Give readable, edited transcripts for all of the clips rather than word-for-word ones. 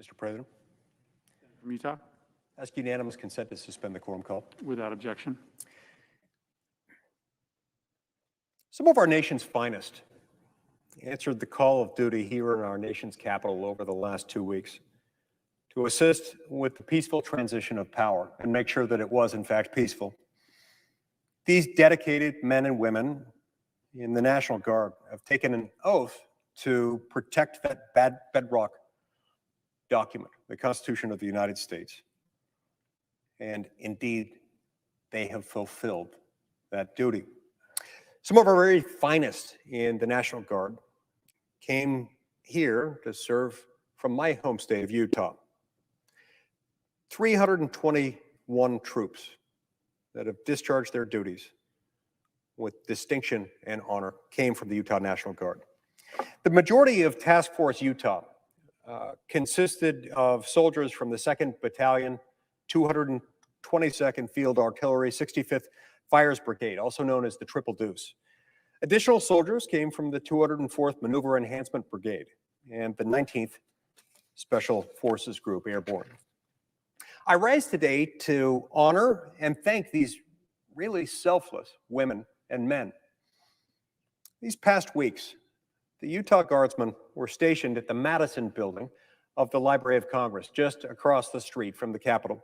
Mr. President, From Utah, ask unanimous consent to suspend the quorum call. without objection. Some of our nation's finest answered the call of duty here in our nation's capital over the last 2 weeks to assist with the peaceful transition of power and make sure that it was, in fact, peaceful. These dedicated men and women in the National Guard have taken an oath to protect that bedrock document, the Constitution of the United States. And indeed, they have fulfilled that duty. Some of our very finest in the National Guard came here to serve from my home state of Utah. 321 troops that have discharged their duties with distinction and honor came from the Utah National Guard. The majority of Task Force Utah consisted of soldiers from the 2nd Battalion, 222nd Field Artillery, 65th Fires Brigade, also known as the Triple Deuce. Additional soldiers came from the 204th Maneuver Enhancement Brigade and the 19th Special Forces Group Airborne. I rise today to honor and thank these really selfless women and men. These past weeks, the Utah Guardsmen were stationed at the Madison building of the Library of Congress, just across the street from the Capitol.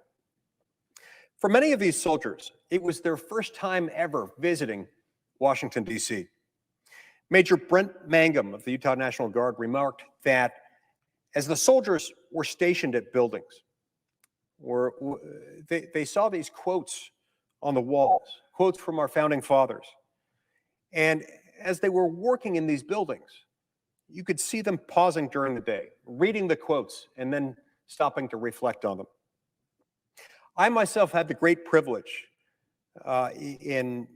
For many of these soldiers, it was their first time ever visiting Washington, D.C. Major Brent Mangum of the Utah National Guard remarked that as the soldiers were stationed at buildings, they saw these quotes on the walls, quotes from our founding fathers. And as they were working in these buildings, you could see them pausing during the day, reading the quotes, and then stopping to reflect on them. I myself had the great privilege in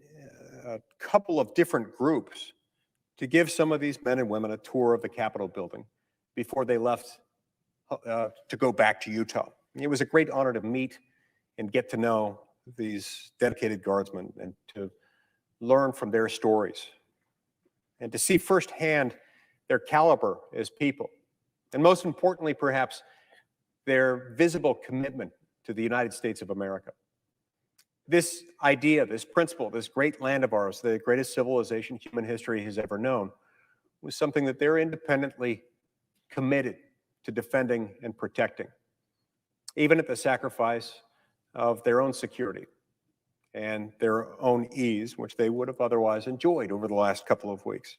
a couple of different groups to give some of these men and women a tour of the Capitol building before they left to go back to Utah. It was a great honor to meet and get to know these dedicated guardsmen and to learn from their stories and to see firsthand their caliber as people, and most importantly, perhaps, their visible commitment to the United States of America. This idea, this principle, this great land of ours, the greatest civilization human history has ever known, was something that they're independently committed to defending and protecting, even at the sacrifice of their own security and their own ease, which they would have otherwise enjoyed over the last couple of weeks.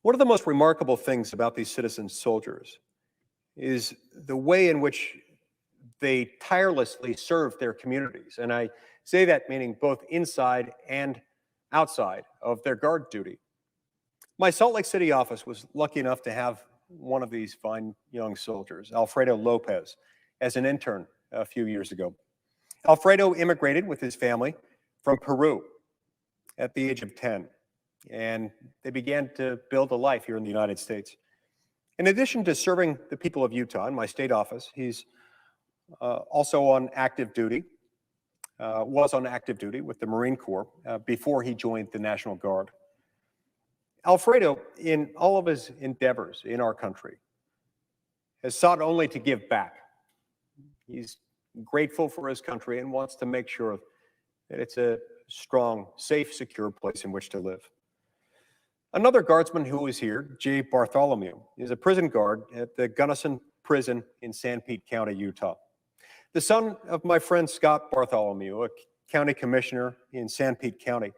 One of the most remarkable things about these citizen soldiers is the way in which they tirelessly serve their communities. And I say that meaning both inside and outside of their guard duty. My Salt Lake City office was lucky enough to have one of these fine young soldiers, Alfredo Lopez, as an intern a few years ago. Alfredo immigrated with his family from Peru at the age of 10, and they began to build a life here in the United States. In addition to serving the people of Utah in my state office, he's also on active duty, was on active duty with the Marine Corps before he joined the National Guard. Alfredo, in all of his endeavors in our country, has sought only to give back. He's grateful for his country and wants to make sure that it's a strong, safe, secure place in which to live. Another guardsman who is here, Jay Bartholomew, is a prison guard at the Gunnison Prison in Sanpete County, Utah. The son of my friend Scott Bartholomew, a county commissioner in Sanpete County,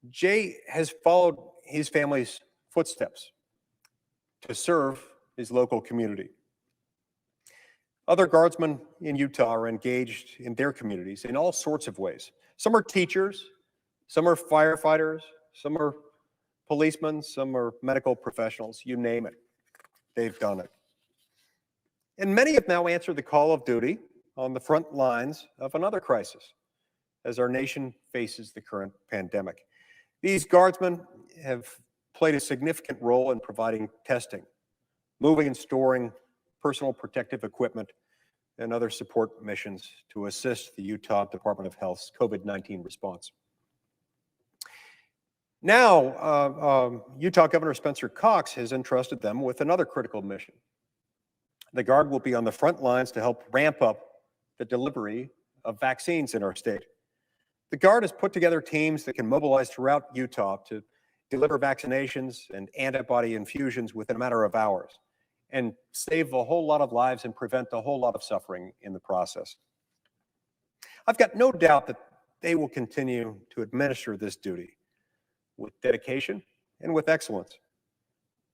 Jay has followed his family's footsteps to serve his local community. Other guardsmen in Utah are engaged in their communities in all sorts of ways. Some are teachers, some are firefighters, some are policemen, some are medical professionals, you name it, they've done it. And many have now answered the call of duty on the front lines of another crisis as our nation faces the current pandemic. These guardsmen have played a significant role in providing testing, moving and storing personal protective equipment, and other support missions to assist the Utah Department of Health's COVID-19 response. Now, Utah Governor Spencer Cox has entrusted them with another critical mission, The Guard will be on the front lines to help ramp up the delivery of vaccines in our state. The Guard has put together teams that can mobilize throughout Utah to deliver vaccinations and antibody infusions within a matter of hours and save a whole lot of lives and prevent a whole lot of suffering in the process. I've got no doubt that they will continue to administer this duty with dedication and with excellence,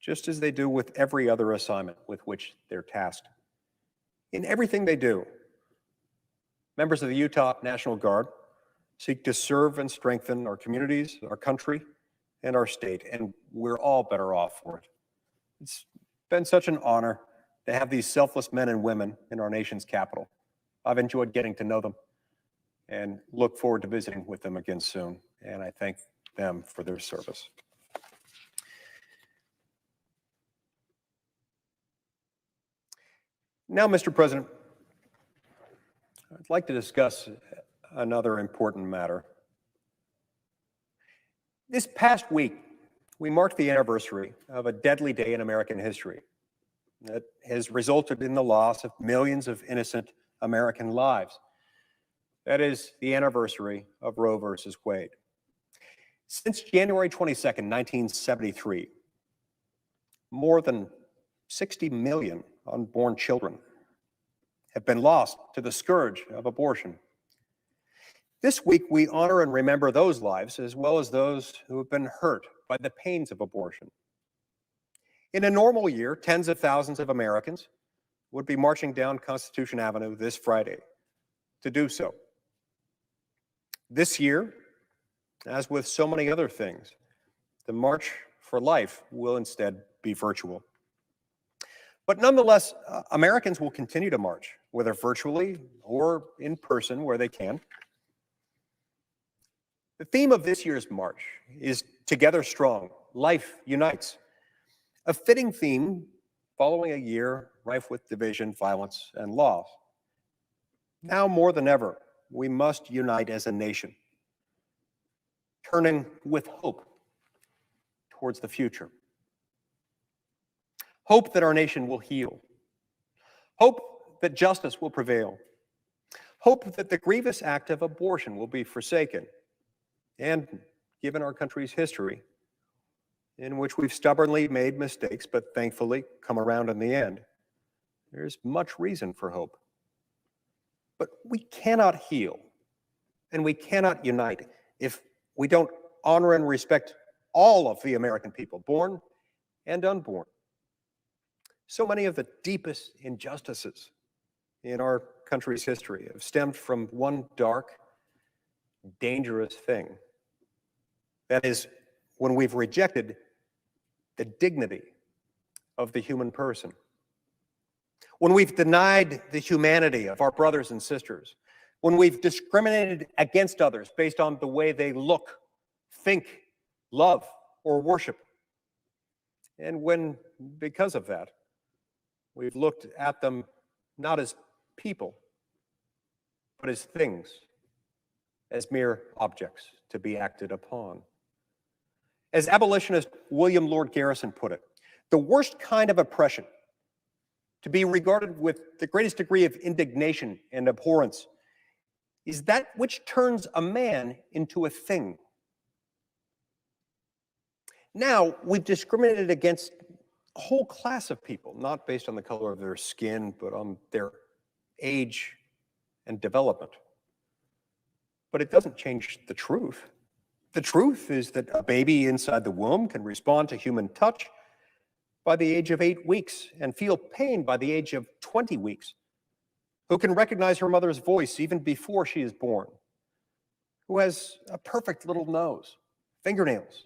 just as they do with every other assignment with which they're tasked. In everything they do, members of the Utah National Guard seek to serve and strengthen our communities, our country, and our state, and we're all better off for it. It's been such an honor to have these selfless men and women in our nation's capital. I've enjoyed getting to know them and look forward to visiting with them again soon, and I thank them for their service. Now, Mr. President, I'd like to discuss another important matter. This past week, we marked the anniversary of a deadly day in American history that has resulted in the loss of millions of innocent American lives. That is the anniversary of Roe versus Wade. Since January 22nd, 1973, more than 60 million unborn children have been lost to the scourge of abortion. This week, we honor and remember those lives as well as those who have been hurt by the pains of abortion. In a normal year, tens of thousands of Americans would be marching down Constitution Avenue this Friday to do so. This year, as with so many other things, the March for Life will instead be virtual. But nonetheless, Americans will continue to march, whether virtually or in person where they can. The theme of this year's march is Together Strong, Life Unites, a fitting theme following a year rife with division, violence, and loss. Now more than ever, we must unite as a nation, turning with hope towards the future. Hope that our nation will heal. Hope that justice will prevail. Hope that the grievous act of abortion will be forsaken. And given our country's history, in which we've stubbornly made mistakes, but thankfully come around in the end, there's much reason for hope. But we cannot heal and we cannot unite if we don't honor and respect all of the American people, born and unborn. So many of the deepest injustices in our country's history have stemmed from one dark, dangerous thing. That is, when we've rejected the dignity of the human person. When we've denied the humanity of our brothers and sisters. When we've discriminated against others based on the way they look, think, love, or worship. And when, because of that, we've looked at them not as people, but as things, as mere objects to be acted upon. As abolitionist William Lord Garrison put it, the worst kind of oppression, to be regarded with the greatest degree of indignation and abhorrence, is that which turns a man into a thing. Now, we've discriminated against a whole class of people, not based on the color of their skin, but on their age and development. But it doesn't change the truth. The truth is that a baby inside the womb can respond to human touch by the age of 8 weeks and feel pain by the age of 20 weeks, who can recognize her mother's voice even before she is born, who has a perfect little nose, fingernails,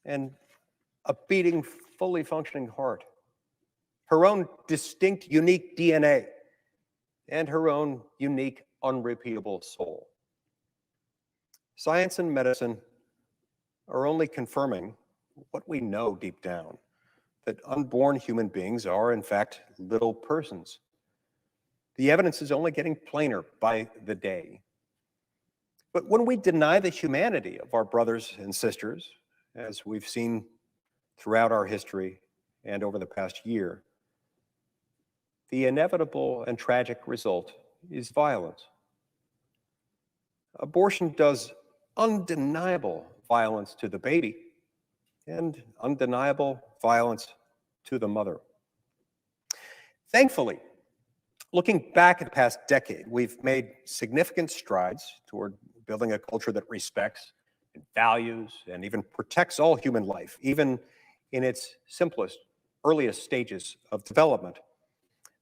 and a beating, fully functioning heart, her own distinct, unique DNA, and her own unique, unrepeatable soul. Science and medicine are only confirming what we know deep down, that unborn human beings are, in fact, little persons. The evidence is only getting plainer by the day. But when we deny the humanity of our brothers and sisters, as we've seen throughout our history and over the past year, the inevitable and tragic result is violence. Abortion does undeniable violence to the baby and undeniable violence to the mother. Thankfully, looking back at the past decade, we've made significant strides toward building a culture that respects and values and even protects all human life, even in its simplest, earliest stages of development.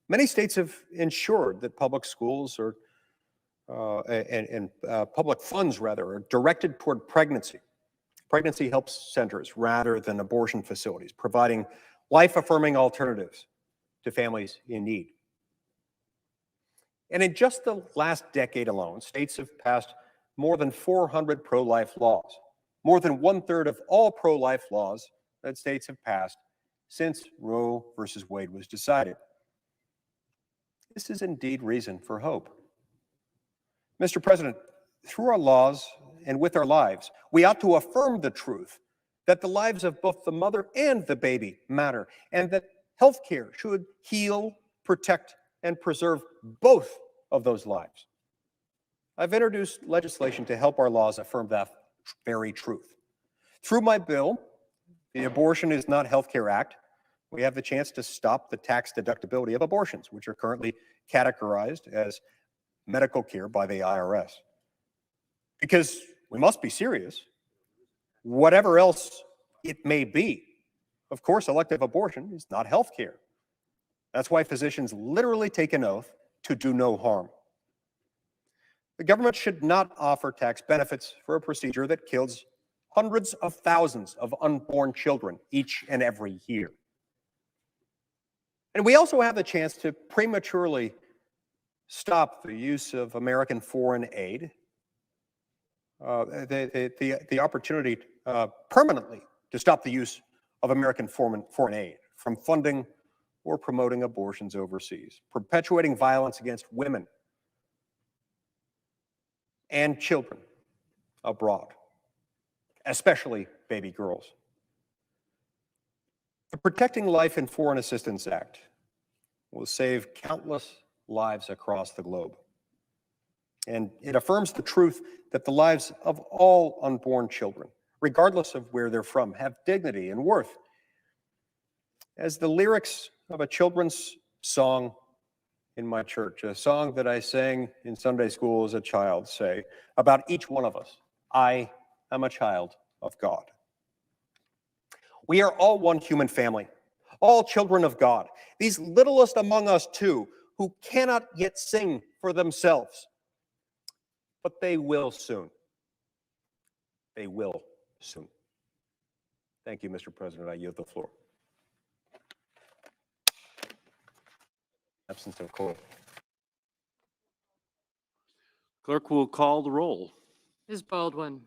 Many states have ensured that public schools are public funds, rather, are directed toward pregnancy help centers rather than abortion facilities, providing life-affirming alternatives to families in need. And in just the last decade alone, states have passed more than 400 pro-life laws, more than 1/3 of all pro-life laws that states have passed since Roe versus Wade was decided. This is indeed reason for hope. Mr. President, through our laws and with our lives, we ought to affirm the truth that the lives of both the mother and the baby matter, and that healthcare should heal, protect, and preserve both of those lives. I've introduced legislation to help our laws affirm that very truth. Through my bill, the Abortion is Not Healthcare Act, we have the chance to stop the tax deductibility of abortions, which are currently categorized as medical care by the IRS. Because we must be serious, whatever else it may be. Of course, elective abortion is not health care. That's why physicians literally take an oath to do no harm. The government should not offer tax benefits for a procedure that kills hundreds of thousands of unborn children each and every year. And we also have the chance to prematurely stop the use of American foreign aid, the opportunity permanently to stop the use of American foreign aid from funding or promoting abortions overseas, perpetuating violence against women and children abroad, especially baby girls. The Protecting Life in Foreign Assistance Act will save countless lives across the globe. And it affirms the truth that the lives of all unborn children, regardless of where they're from, have dignity and worth. As the lyrics of a children's song in my church, a song that I sang in Sunday school as a child, say about each one of us, I am a child of God. We are all one human family, all children of God, these littlest among us too, who cannot yet sing for themselves. But they will soon. They will soon. Thank you, Mr. President. I yield the floor. Absence of quorum. Clerk will call the roll. Ms. Baldwin.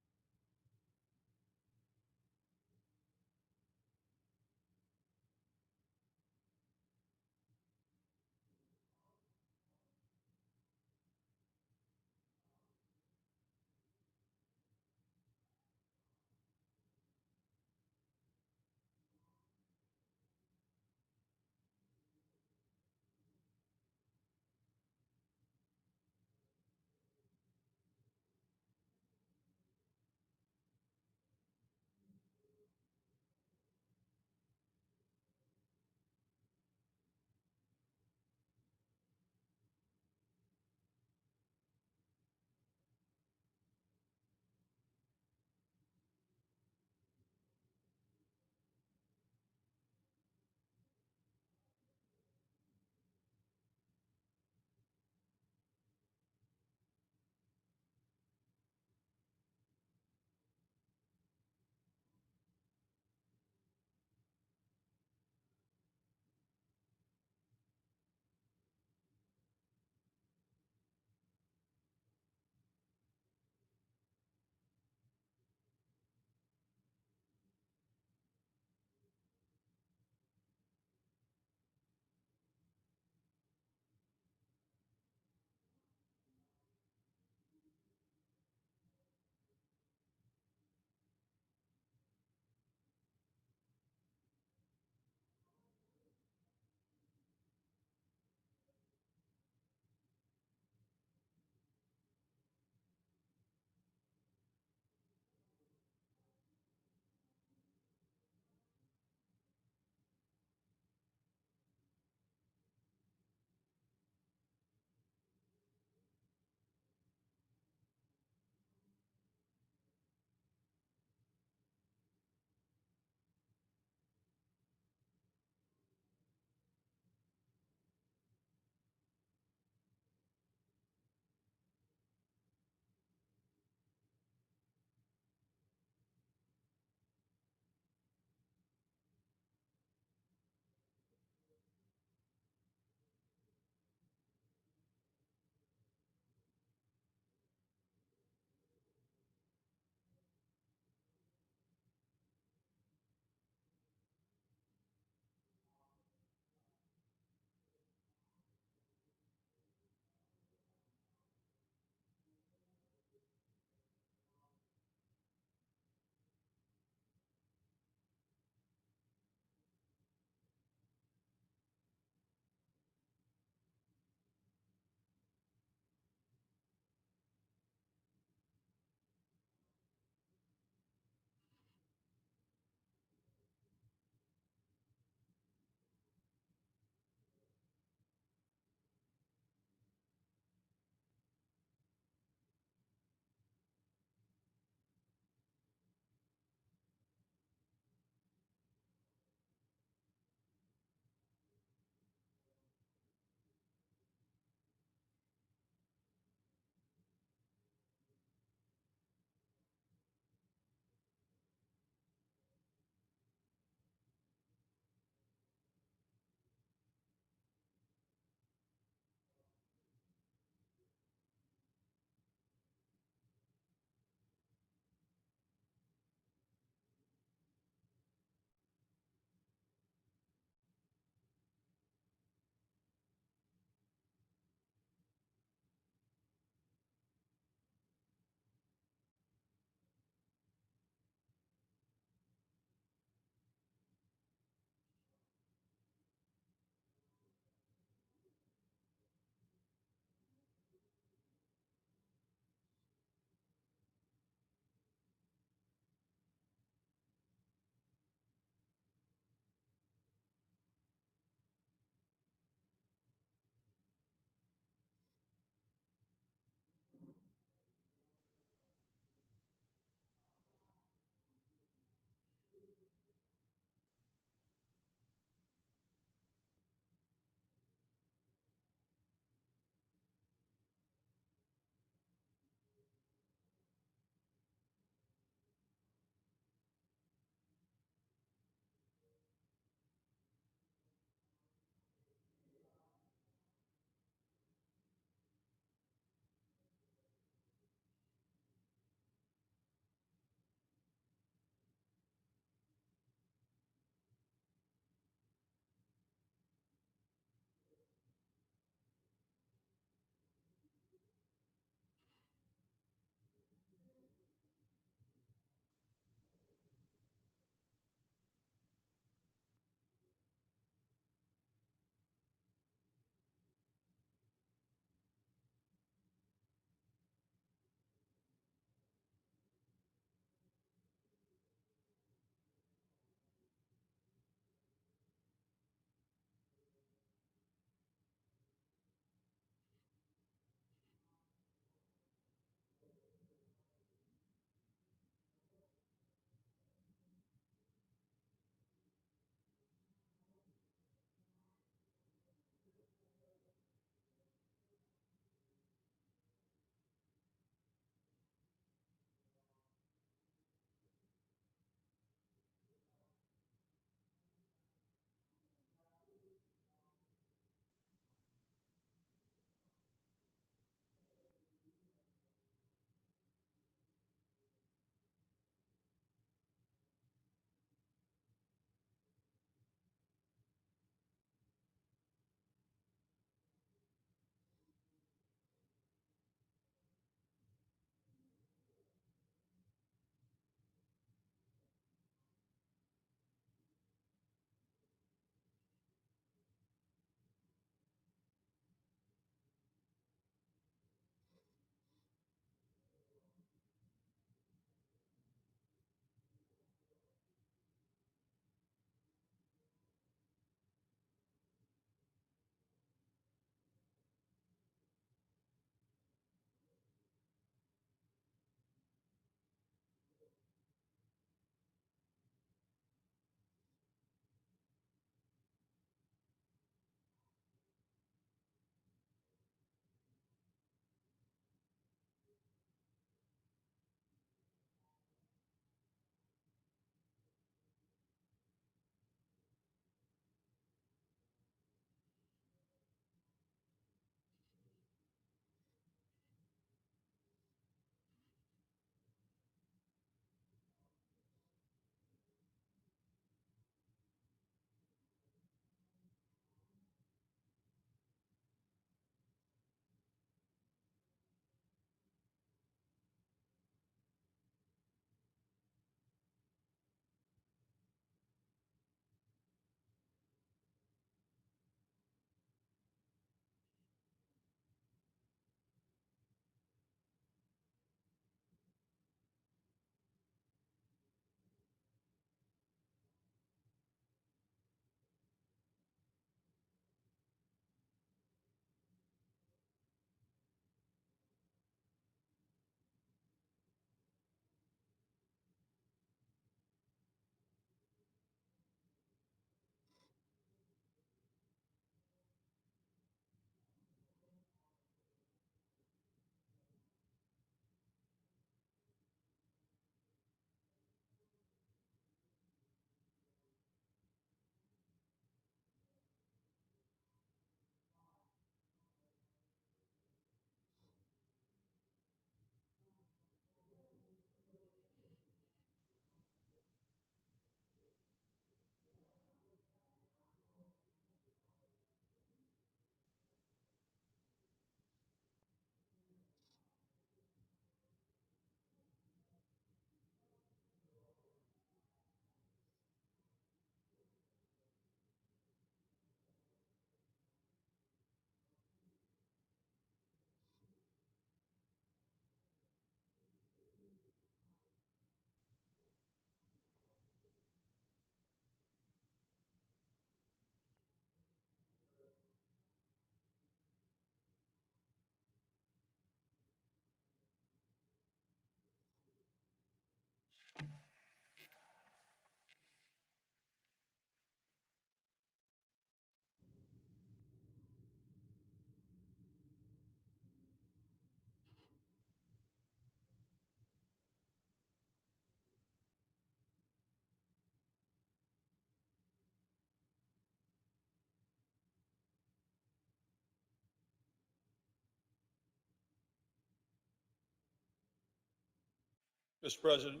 Mr. President.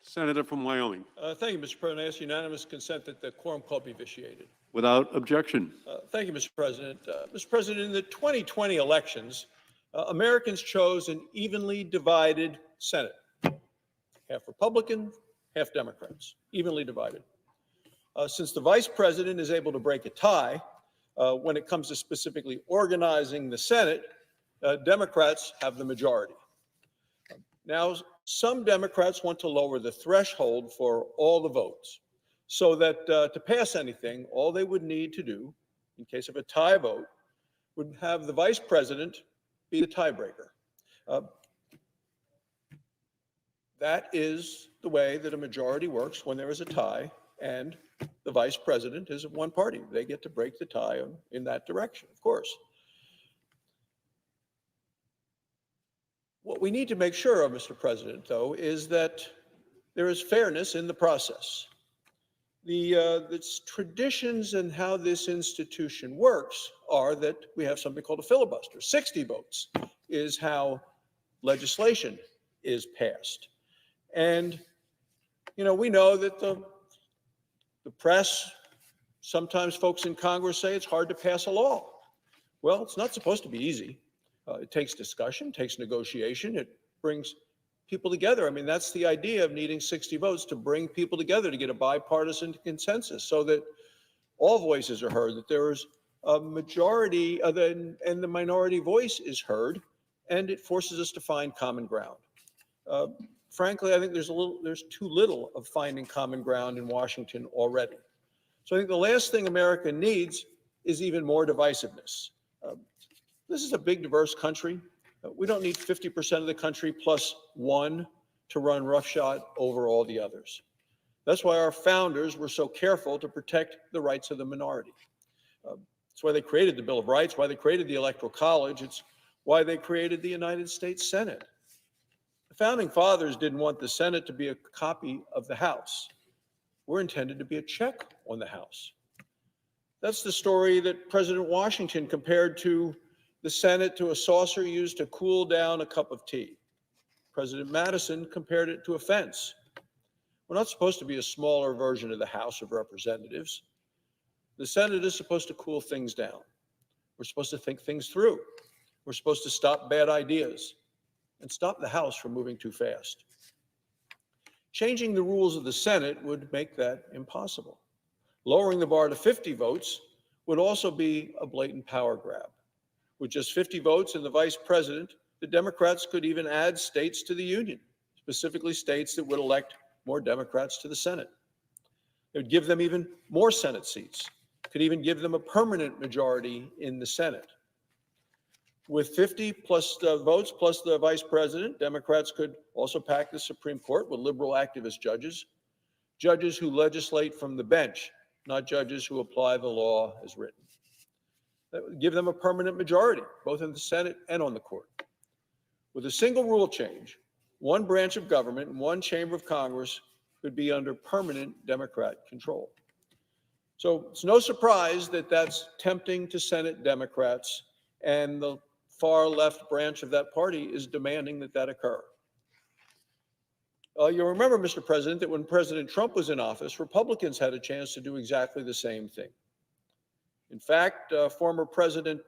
Senator from Wyoming. Thank you, Mr. President. I ask unanimous consent that the quorum call be vitiated. Without objection. Thank you, Mr. President. Mr. President, in the 2020 elections, Americans chose an evenly divided Senate. Half Republican, half Democrats, evenly divided. Since the Vice President is able to break a tie when it comes to specifically organizing the Senate, Democrats have the majority. Now, some Democrats want to lower the threshold for all the votes so that to pass anything, all they would need to do in case of a tie vote would have the Vice President be the tiebreaker. That is the way that a majority works when there is a tie and the Vice President is of one party. They get to break the tie in that direction, of course. What we need to make sure of, Mr. President, though, is that there is fairness in the process. The traditions and how this institution works are that we have something called a filibuster. 60 votes is how legislation is passed. And, you know, we know that the press, sometimes folks in Congress say it's hard to pass a law. Well, it's not supposed to be easy. It takes discussion, takes negotiation. It brings people together. I mean, that's the idea of needing 60 votes, to bring people together, to get a bipartisan consensus so that all voices are heard, that there is a majority and the minority voice is heard, and it forces us to find common ground. Frankly, I think there's too little of finding common ground in Washington already. So I think the last thing America needs is even more divisiveness. This is a big, diverse country. We don't need 50% of the country plus one to run roughshod over all the others. That's why our founders were so careful to protect the rights of the minority. That's why they created the Bill of Rights, why they created the Electoral College. It's why they created the United States Senate. The founding fathers didn't want the Senate to be a copy of the House. We're intended to be a check on the House. That's the story that President Washington compared to the Senate to a saucer used to cool down a cup of tea. President Madison compared it to a fence. We're not supposed to be a smaller version of the House of Representatives. The Senate is supposed to cool things down. We're supposed to think things through. We're supposed to stop bad ideas and stop the House from moving too fast. Changing the rules of the Senate would make that impossible. Lowering the bar to 50 votes would also be a blatant power grab. With just 50 votes and the Vice President, the Democrats could even add states to the Union, specifically states that would elect more Democrats to the Senate. It would give them even more Senate seats, could even give them a permanent majority in the Senate. With 50 plus votes plus the Vice President, Democrats could also pack the Supreme Court with liberal activist judges, judges who legislate from the bench, not judges who apply the law as written. That would give them a permanent majority, both in the Senate and on the court. With a single rule change, one branch of government and one chamber of Congress could be under permanent Democrat control. So it's no surprise that that's tempting to Senate Democrats, and the far left branch of that party is demanding that that occur. You'll remember, Mr. President, that when President Trump was in office, Republicans had a chance to do exactly the same thing. In fact, former President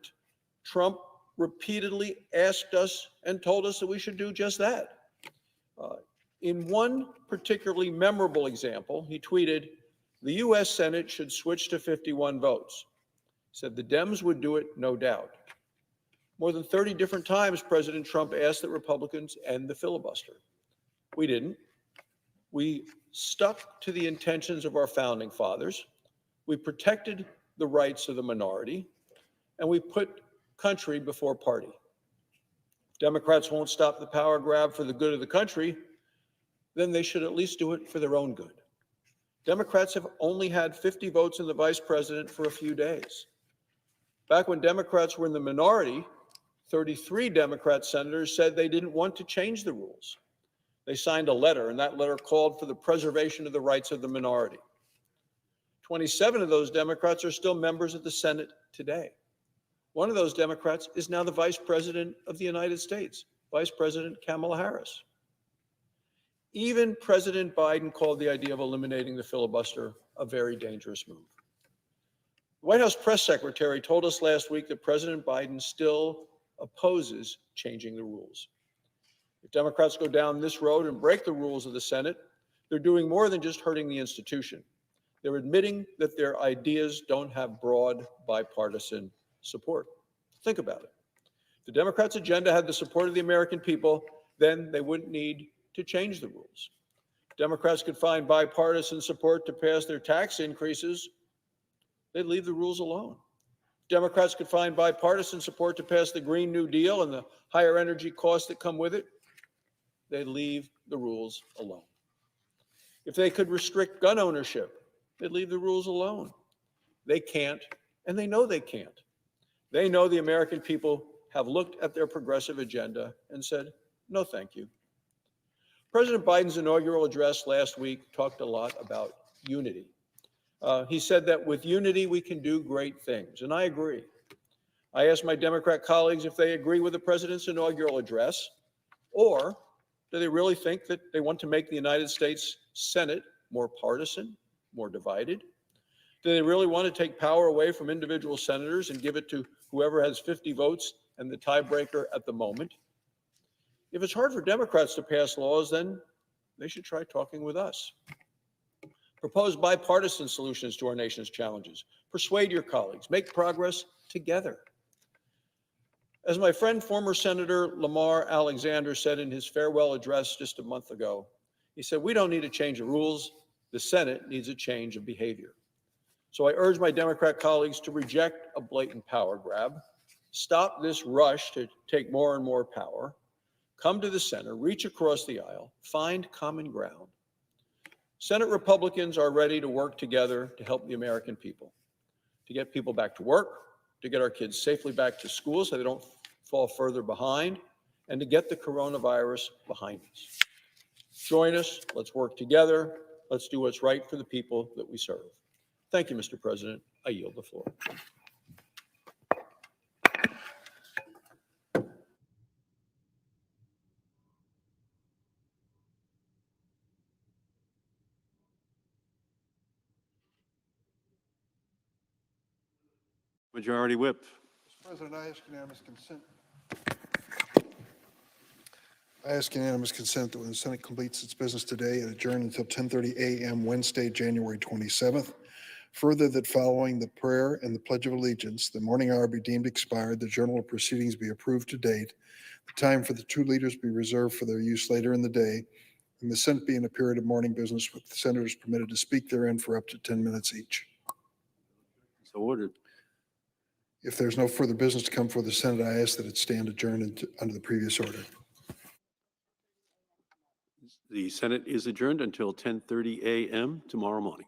Trump repeatedly asked us and told us that we should do just that. In one particularly memorable example, he tweeted, "The U.S. Senate should switch to 51 votes." He said the Dems would do it, no doubt. More than 30 different times, President Trump asked that Republicans end the filibuster. We didn't. We stuck to the intentions of our founding fathers. We protected the rights of the minority, and we put country before party. If Democrats won't stop the power grab for the good of the country, then they should at least do it for their own good. Democrats have only had 50 votes in the Vice President for a few days. Back when Democrats were in the minority, 33 Democrat senators said they didn't want to change the rules. They signed a letter, and that letter called for the preservation of the rights of the minority. 27 of those Democrats are still members of the Senate today. One of those Democrats is now the Vice President of the United States, Vice President Kamala Harris. Even President Biden called the idea of eliminating the filibuster a very dangerous move. The White House press secretary told us last week that President Biden still opposes changing the rules. If Democrats go down this road and break the rules of the Senate, they're doing more than just hurting the institution. They're admitting that their ideas don't have broad bipartisan support. Think about it. If the Democrats' agenda had the support of the American people, then they wouldn't need to change the rules. Democrats could find bipartisan support to pass their tax increases, they'd leave the rules alone. Democrats could find bipartisan support to pass the Green New Deal and the higher energy costs that come with it, they'd leave the rules alone. If they could restrict gun ownership, they'd leave the rules alone. They can't, and they know they can't. They know the American people have looked at their progressive agenda and said, no, thank you. President Biden's inaugural address last week talked a lot about unity. He said that with unity, we can do great things, and I agree. I asked my Democrat colleagues if they agree with the president's inaugural address, or do they really think that they want to make the United States Senate more partisan, more divided? Do they really want to take power away from individual senators and give it to whoever has 50 votes and the tiebreaker at the moment? If it's hard for Democrats to pass laws, then they should try talking with us. Propose bipartisan solutions to our nation's challenges. Persuade your colleagues. Make progress together. As my friend, former Senator Lamar Alexander said in his farewell address just a month ago, he said, we don't need to change the rules. The Senate needs a change of behavior. So I urge my Democrat colleagues to reject a blatant power grab, stop this rush to take more and more power, come to the center, reach across the aisle, find common ground. Senate Republicans are ready to work together to help the American people, to get people back to work, to get our kids safely back to school so they don't fall further behind, and to get the coronavirus behind us. Join us, let's work together, let's do what's right for the people that we serve. Thank you, Mr. President. I yield the floor. Majority Whip. Mr. President, I ask unanimous consent. I ask unanimous consent that when the Senate completes its business today and adjourn until 10:30 a.m. Wednesday, January 27th. Further, that following the prayer and the Pledge of Allegiance, the morning hour be deemed expired, the journal of proceedings be approved to date, the time for the two leaders be reserved for their use later in the day, and the Senate be in a period of morning business with the senators permitted to speak therein for up to 10 minutes each. So ordered. If there's no further business to come before the Senate, I ask that it stand adjourned under the previous order. The Senate is adjourned until 10:30 a.m. tomorrow morning.